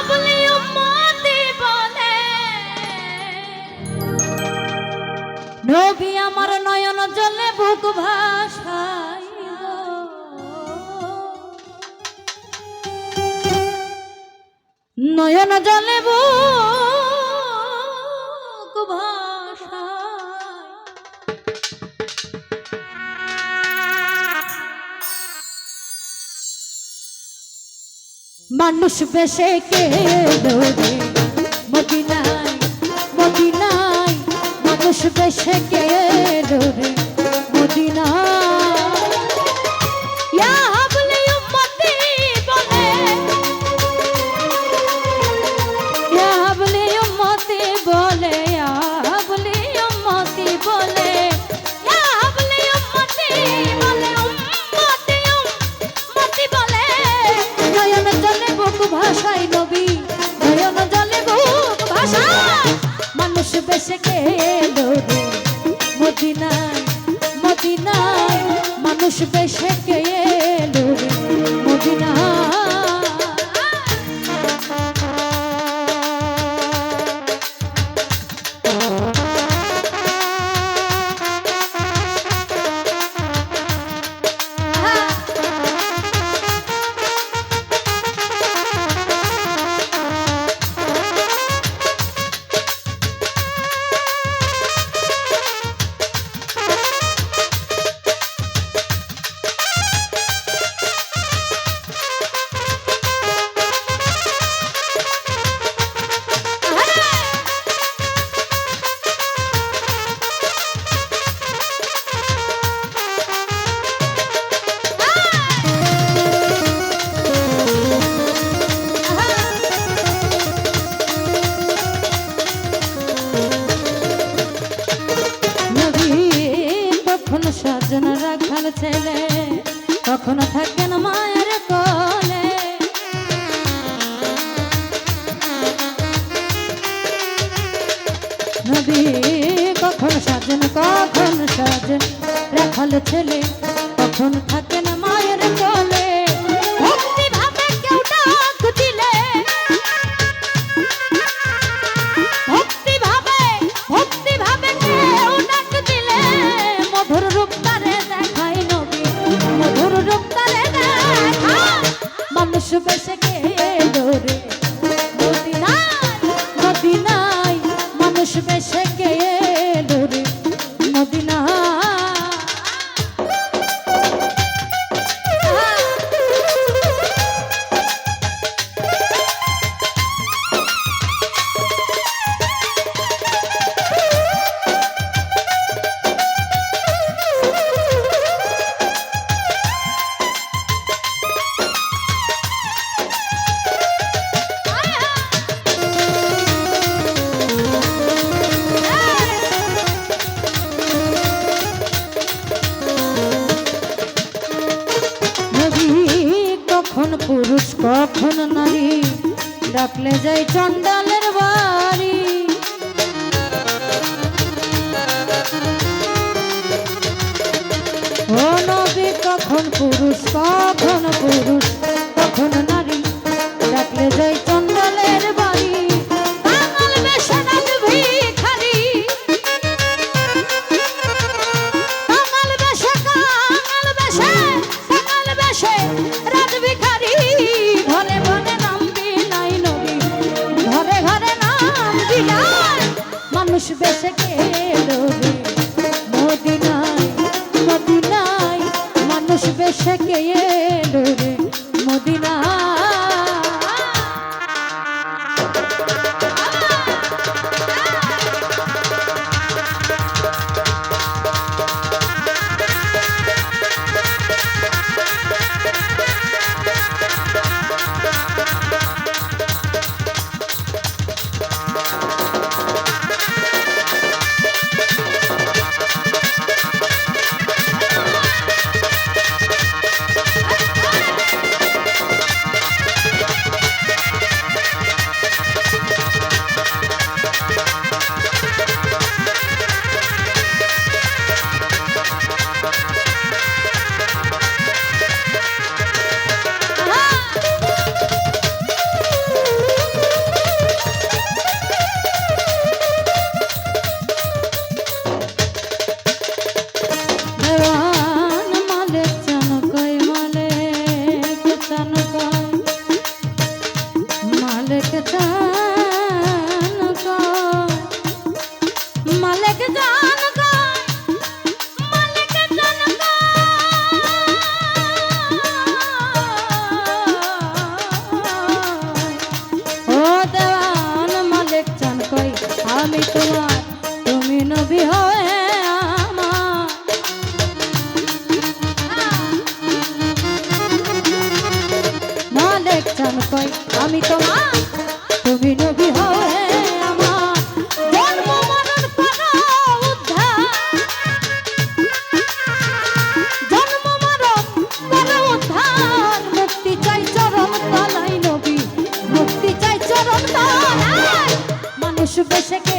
বলি উম্মতি বলে নবী আমার নয়ন জলে বুক ভাসায় নয়ন জলে বুক ভাসায় মানুষ বেশে কে দৌড়ে মদিনায় মদিনায় মানুষ বেশে কে দৌড়ে মদিনায় ইয়া বলে উম্মতি বলে ইয়া বলে উম্মতি বলে ইয়া বলে উম্মতি বলে ইয়া বলে উম্মতি বলে উম্মতি উম্মতি বলে নয়ন জলে বুক ভাসায় নবী নয়ন জলে বুক ভাসায় মানুষ বেশে কে দৌড়ে মদিনায় মদিনায় মানুষ বেশে কে দৌড়ে মদিনায় সাজন রাখাল ছেলে কখনো থাকেন মায়ের কোলে নবী কখন সাজন রাখাল ছেলে কখন থাকেন মায়ের কোলে ভক্তি ভাবে কেউ ডাক দিলে ভক্তি ভাবে কেউ ডাক দিলে মধুর রূপ তারে দেখাই নবী মধুর রূপ তারে দেখাই মানুষ বেশে কে দৌড়ে মদিনায় মদিনায় মানুষ বেশে কে দৌড়ে মদিনায় কখন পুরুষ কখন নারী ডাকলে যাই চন্ডালের বাড়ি ও নবী কখন পুরুষ কখন নারী ডাকলে যাই চন্ডালের বাড়ি কাঙাল বেশে রাজ ভিখারি কাঙাল বেশে রাজ ভিখারি ঘরে ঘরে নাম বিলাই নবী ঘরে ঘরে নাম বিলাই মানুষ বেশে কে দৌড়ে মদিনায় মদিনায় মানুষ বেশে কে দৌড়ে আমি তোমার তুমি নবী হয়ে আমার মালিক চান কই আমি তোমার তুমি নবী হয়ে আমার জন্ম মরণ করো উদ্ধার জন্ম মরণ করো উদ্ধার মুক্তি চাই চরম তলায় নবী মুক্তি চাই চরম তলায় মানুষ বেশে কে